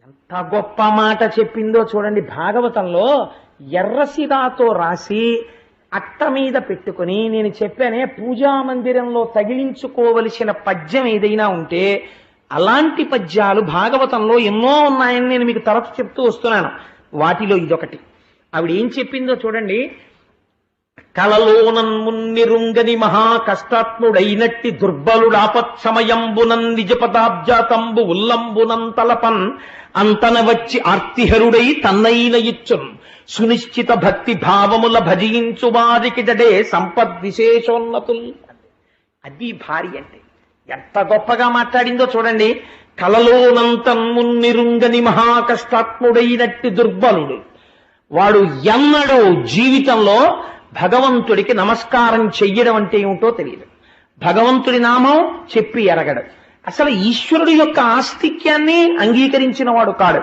ఎంత గొప్ప మాట చెప్పిందో చూడండి. భాగవతంలో ఎర్రసిరాతో రాసి అట్ట మీద పెట్టుకుని, నేను చెప్పానే పూజా మందిరంలో తగిలించుకోవలసిన పద్యం ఏదైనా ఉంటే అలాంటి పద్యాలు భాగవతంలో ఎన్నో ఉన్నాయని నేను మీకు తరచు చెప్తూ వస్తున్నాను. వాటిలో ఇదొకటి. ఆవిడ ఏం చెప్పిందో చూడండి. కలలోనన్మున్నిరుంగని మహా కష్టాత్ముడైనట్టి దుర్బలుడాపత్సమయంబునన్ నిజపదాబ్జాతంబు ఉల్లంబునం తలపన్ అంతన వచ్చి ఆర్తిహరుడై తన్నైన ఇచ్చున్ సునిశ్చిత భక్తి భావముల భజించు వారికి జడే సంపద్ విశేషోన్నతుల్. అది భార్య అంటే ఎంత గొప్పగా మాట్లాడిందో చూడండి. కలలోనంతన్మున్నిరుంగని మహా కష్టాత్ముడైనట్టి దుర్బలుడు వాడు ఎన్నడూ జీవితంలో భగవంతుడికి నమస్కారం చెయ్యడం అంటే ఏమిటో తెలియదు. భగవంతుడి నామం చెప్పి ఎరగడు. అసలు ఈశ్వరుడి యొక్క ఆస్తిక్యాన్ని అంగీకరించిన వాడు కాడు.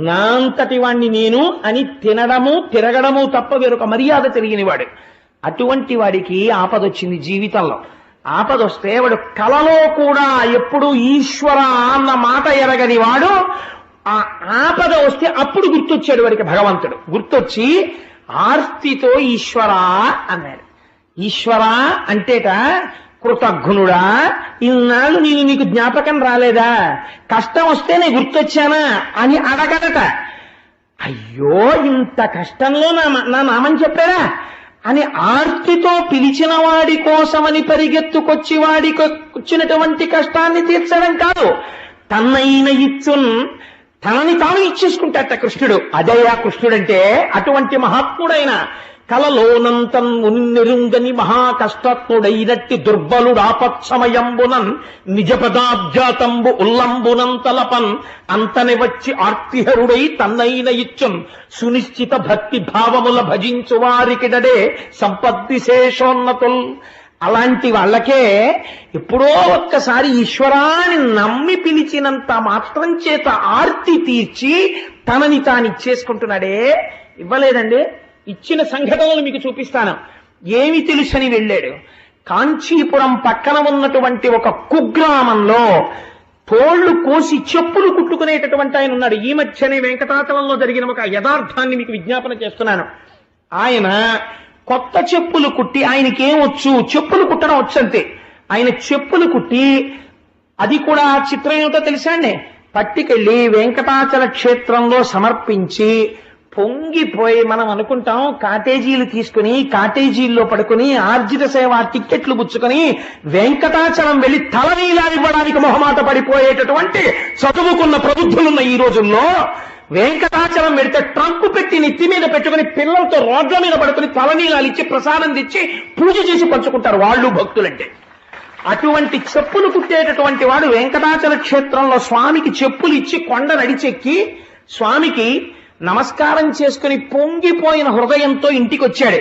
నా అంతటి వాణ్ణి నేను అని తినడము తిరగడము తప్ప వేరొక మర్యాద తెలియనివాడు. అటువంటి వాడికి ఆపదొచ్చింది జీవితంలో. ఆపదొస్తే వాడు కలలో కూడా ఎప్పుడు ఈశ్వర అన్న మాట ఎరగని వాడు ఆ ఆపద వస్తే అప్పుడు గుర్తొచ్చాడు వాడికి భగవంతుడు. గుర్తొచ్చి ఆర్తితో ఈశ్వరా అన్నాడు. ఈశ్వరా అంటేట కృతజ్ఞుడా, ఇన్నాళ్ళు నేను నీకు జ్ఞాపకం రాలేదా, కష్టం వస్తే నేను గుర్తొచ్చానా అని అడగడట. అయ్యో ఇంత కష్టంలో నా నామం చెప్పారా అని ఆర్తితో పిలిచిన వాడి కోసమని పరిగెత్తుకొచ్చి వాడికి వచ్చినటువంటి కష్టాన్ని తీర్చడం కాదు, తన్నైన ఇచ్చున్ తనని తాను ఇచ్చేసుకుంటాట కృష్ణుడు. అదయ్యా కృష్ణుడంటే. అటువంటి మహాత్ముడైన కలలోనంతన్ మున్నిరుంగని మహా కష్టత్ముడైనట్టి దుర్బలుడాపత్సమయంబునన్ నిజపదాబ్జాతంబు ఉల్లంబునం తలపన్ అంతని వచ్చి ఆర్తిహరుడై తన్నైన ఇచ్చున్ సునిశ్చిత భక్తి భావముల భజించు వారికిడడే సంపద్విశేషోన్నతుల్. అలాంటి వాళ్ళకే ఎప్పుడో ఒక్కసారి ఈశ్వరాన్ని నమ్మి పిలిచినంత మాత్రం చేత ఆర్తి తీర్చి తనని తానిచ్చేసుకుంటున్నాడే. ఇవ్వలేదండి. ఇచ్చిన సంఘటనలు మీకు చూపిస్తాను. ఏమి తెలుసని వెళ్ళాడు. కాంచీపురం పక్కన ఉన్నటువంటి ఒక కుగ్రామంలో తోళ్లు కోసి చెప్పులు కుట్టుకునేటటువంటి ఆయన ఉన్నాడు. ఈ మధ్యనే వెంకటాచలంలో జరిగిన ఒక యథార్థాన్ని మీకు విజ్ఞాపన చేస్తున్నాను. ఆయన కొత్త చెప్పులు కుట్టి, ఆయనకేమొచ్చు, చెప్పులు కుట్టడం వచ్చంతే. ఆయన చెప్పులు కుట్టి, అది కూడా చిత్రం ఏమిటో తెలుసా అండి, పట్టుకెళ్ళి వెంకటాచల క్షేత్రంలో సమర్పించి పొంగిపోయి, మనం అనుకుంటాం కాటేజీలు తీసుకుని కాటేజీల్లో పడుకుని ఆర్జిత సేవ టిక్కెట్లు పుచ్చుకొని వెంకటాచలం వెళ్లి తలనీలాడివ్వడానికి మొహమాట పడిపోయేటటువంటి చదువుకున్న ప్రబుద్ధులున్న ఈ రోజుల్లో వెంకటాచలం పెడితే ట్రంక్ పెట్టి నెత్తి మీద పెట్టుకుని పిల్లలతో రోడ్ల మీద పడుకుని తలనీలాలు ఇచ్చి ప్రసాదం తెచ్చి పూజ చేసి పంచుకుంటారు వాళ్ళు భక్తులంటే. అటువంటి చెప్పులు కుట్టేటటువంటి వాడు వెంకటాచల క్షేత్రంలో స్వామికి చెప్పులు ఇచ్చి కొండ నడిచెక్కి స్వామికి నమస్కారం చేసుకుని పొంగిపోయిన హృదయంతో ఇంటికొచ్చాడు.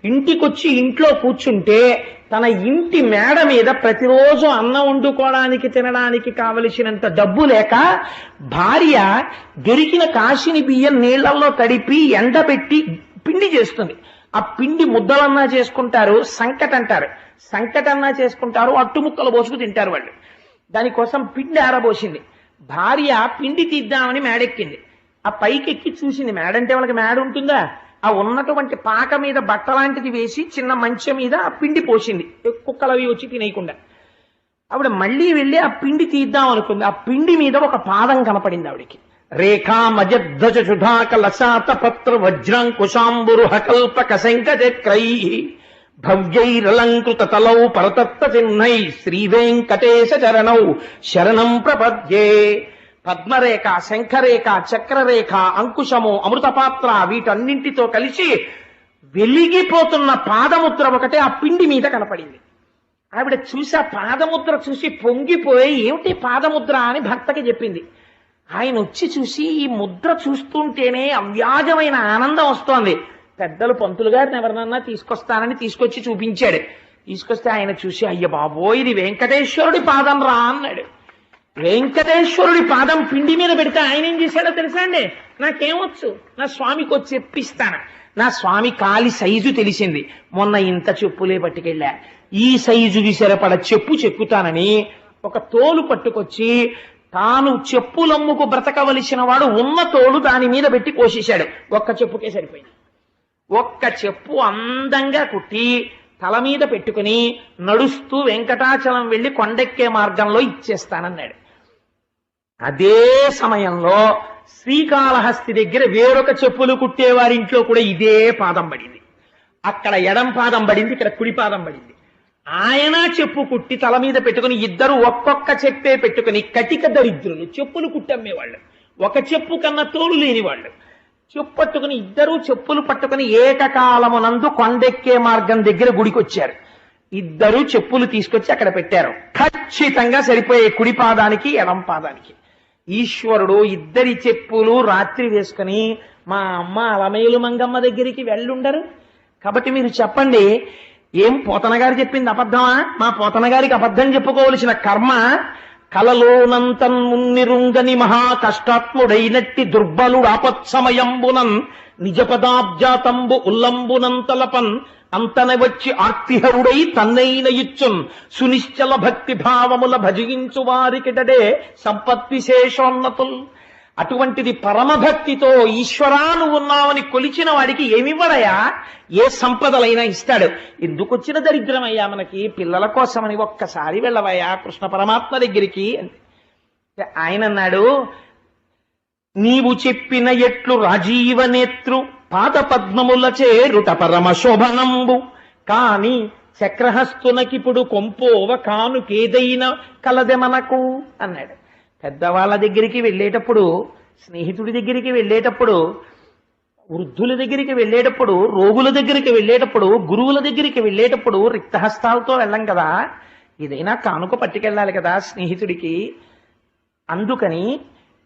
ఇంటికొచ్చి ఇంట్లో కూర్చుంటే తన ఇంటి మేడ మీద ప్రతిరోజు అన్నం వండుకోవడానికి తినడానికి కావలసినంత డబ్బు లేక భార్య దొరికిన కాశీని బియ్యం నీళ్లలో తడిపి ఎండబెట్టి పిండి చేస్తుంది. ఆ పిండి ముద్దలన్నా చేసుకుంటారు, సంకట అంటారు, సంకటన్నా చేసుకుంటారు, అట్టుముక్కలు పోసుకు తింటారు వాళ్ళు. దానికోసం పిండి ఆరబోసింది. భార్య పిండి తీద్దామని మేడెక్కింది. ఆ పైకెక్కి చూసింది. మేడంటే వాళ్ళకి మేడ ఉంటుందా, ఆ ఉన్నటువంటి పాక మీద బట్టలాంటిది వేసి చిన్న మంచం మీద ఆ పిండి పోసింది, కుక్కలవి వచ్చి తినేయకుండా. ఆవిడ మళ్ళీ వెళ్ళి ఆ పిండి తీద్దాం అనుకుంది. ఆ పిండి మీద ఒక పాదం కనపడింది ఆవిడికి. రేఖా మజధ్వజ సుధాక లసాత పత్ర వజ్రాంకుశాంబురు హకల్పక శంఖచక్రై భవ్యైరలంకృత తలౌ పరతత్త చిహ్నై శ్రీ వెంకటేశ చరణౌ శరణం ప్రపద్యే. పద్మరేఖ, శంఖరేఖ, చక్రరేఖ, అంకుశము, అమృతపాత్ర వీటన్నింటితో కలిసి వెలిగిపోతున్న పాదముద్ర ఒకటే ఆ పిండి మీద కనపడింది. ఆవిడ చూసి ఆ పాదముద్ర చూసి పొంగిపోయి ఏమిటి పాదముద్ర అని భర్తకి చెప్పింది. ఆయన వచ్చి చూసి ఈ ముద్ర చూస్తుంటేనే అవ్యాజమైన ఆనందం వస్తోంది. పెద్దలు పంతులు గారిని ఎవరినన్నా తీసుకొస్తానని తీసుకొచ్చి చూపించాడు. తీసుకొస్తే ఆయన చూసి అయ్య బాబోయ్ ఇది వెంకటేశ్వరుడి పాదం రా అన్నాడు. వెంకటేశ్వరుడి పాదం పిండి మీద పెడితే ఆయన ఏం చేశాడో తెలుసా అండి, నాకేమొచ్చు, నా స్వామికి వచ్చి చెప్పిస్తాను. నా స్వామి కాలి సైజు తెలిసింది. మొన్న ఇంత చెప్పులే పట్టుకెళ్ళా, ఈ సైజుకి సరిపడ చెప్పు చెక్కుతానని ఒక తోలు పట్టుకొచ్చి తాను చెప్పులమ్ముకు బ్రతకవలసిన వాడు ఉన్న తోలు దాని మీద పెట్టి కోసేశాడు. ఒక్క చెప్పుకే సరిపోయింది. ఒక్క చెప్పు అందంగా కుట్టి తల మీద పెట్టుకుని నడుస్తూ వెంకటాచలం వెళ్లి కొండెక్కే మార్గంలో ఇచ్చేస్తానన్నాడు. అదే సమయంలో శ్రీకాళహస్తి దగ్గర వేరొక చెప్పులు కుట్టేవారింట్లో కూడా ఇదే పాదం పడింది. అక్కడ ఎడం పాదం పడింది, ఇక్కడ కుడి పాదం పడింది. ఆయన చెప్పు కుట్టి తల మీద పెట్టుకుని ఇద్దరు ఒక్కొక్క చెప్పే పెట్టుకుని కటిక దరిద్రులు, చెప్పులు కుట్టమ్మేవాళ్ళు, ఒక చెప్పు కన్నా తోలు లేని వాళ్ళు, చెప్పు పట్టుకుని ఇద్దరూ చెప్పులు పట్టుకుని ఏకకాలమునందు కొండెక్కే మార్గం దగ్గర గుడికొచ్చారు. ఇద్దరు చెప్పులు తీసుకొచ్చి అక్కడ పెట్టారు. ఖచ్చితంగా సరిపోయే కుడి పాదానికి ఎడం పాదానికి. ఈశ్వరుడు ఇద్దరి చెప్పులు రాత్రి వేసుకుని మా అమ్మ అలమేలు మంగమ్మ దగ్గరికి వెళ్ళుండరు. కాబట్టి మీరు చెప్పండి, ఏం పోతన గారు చెప్పింది అబద్ధమా? మా పోతన గారికి అబద్ధం చెప్పుకోవలసిన కర్మ? కలలోనంతన్ మున్నిరుంగని మహా కష్టాత్ముడైనట్టి దుర్బలుడు ఆపత్సమయంబునన్ నిజ పదాబ్జాతంబు ఉల్లంబునంతలపన్ అంతన వచ్చి ఆర్తిహరుడై తన్నైన ఇచ్చున్ సునిశ్చల భక్తి భావముల భజించు వారికిటడే సంపద్విశేషోన్నతుల్. అటువంటిది పరమభక్తితో ఈశ్వరా నువ్వు ఉన్నావని కొలిచిన వాడికి ఏమివ్వడయా? ఏ సంపదలైనా ఇస్తాడు. ఎందుకొచ్చిన దరిద్రమయ్యా మనకి? పిల్లల కోసమని ఒక్కసారి వెళ్ళవయ్యా కృష్ణ పరమాత్మ దగ్గరికి అంటే ఆయన అన్నాడు, నీవు చెప్పిన ఎట్లు రాజీవ నేత్రు పాద పద్మముల చేరుట పరమ శోభనంబు కాని చక్రహస్తునకిప్పుడు కొంపోవ కానుకేదైనా కలదె మనకు అన్నాడు. పెద్దవాళ్ళ దగ్గరికి వెళ్ళేటప్పుడు, స్నేహితుడి దగ్గరికి వెళ్ళేటప్పుడు, వృద్ధుల దగ్గరికి వెళ్ళేటప్పుడు, రోగుల దగ్గరికి వెళ్ళేటప్పుడు, గురువుల దగ్గరికి వెళ్ళేటప్పుడు రిక్తహస్తాలతో వెళ్ళం కదా. ఏదైనా కానుక పట్టుకెళ్ళాలి కదా స్నేహితుడికి. అందుకని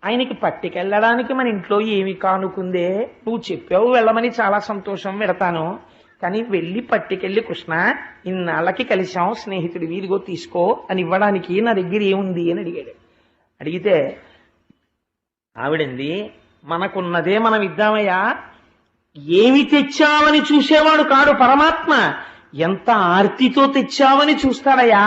ఆయనకి పట్టుకెళ్ళడానికి మన ఇంట్లో ఏమి కానుకుందే? నువ్వు చెప్పావు వెళ్ళమని, చాలా సంతోషం, వెడతాను. కానీ వెళ్ళి పట్టుకెళ్ళి కృష్ణ ఇన్నాళ్ళకి కలిశాం, స్నేహితుడి వీరిగో తీసుకో అని ఇవ్వడానికి నా దగ్గర ఏముంది అని అడిగాడు. అడిగితే ఆవిడంది, మనకున్నదే మనం ఇద్దామయ్యా. ఏమి తెచ్చావని చూసేవాడు కాడు పరమాత్మ, ఎంత ఆర్తితో తెచ్చావని చూస్తాడయ్యా.